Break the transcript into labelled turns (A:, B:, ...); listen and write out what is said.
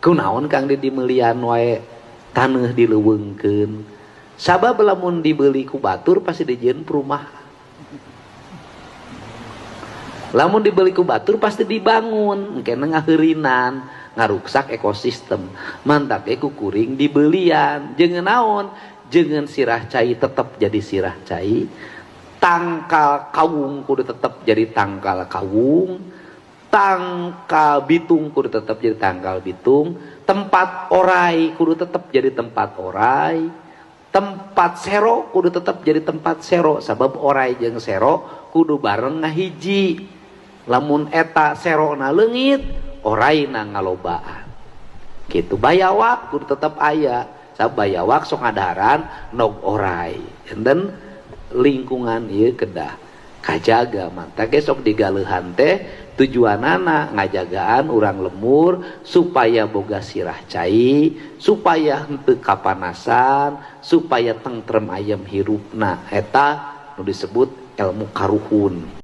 A: kunaon Kang di dimelian wae taneuh dileuweungkeun sabab lamun dibeli ku batur pasti dijieun perumahan. Lamun dibeli ku batur pasti dibangun engkena ngaheurinan ngaruksak ekosistem. Mantap ku kuring dibelian jeung naon jeung sirah cai tetep jadi sirah cai, tangkal kawung kudu tetep jadi tangkal kawung, tangkal bitung kudu tetep jadi tangkal bitung, tempat orai kudu tetep jadi tempat orai, tempat sero kudu tetep jadi tempat sero sabab orai jeung sero kudu bareng ngahiji. Lamun eta serona leungit orai na ngalobaan gitu. Bayawak kudu tetep aya sabab bayawak sok ngadaharan nog orai. Dan lingkungan ieu kedah kajaga manta ge sok digaleuhan teh tujuanana ngajagaan urang lemur supaya boga sirah cai, supaya henteu kapanasan, supaya tentrem ayem hirupna. Eta nu disebut ilmu karuhun.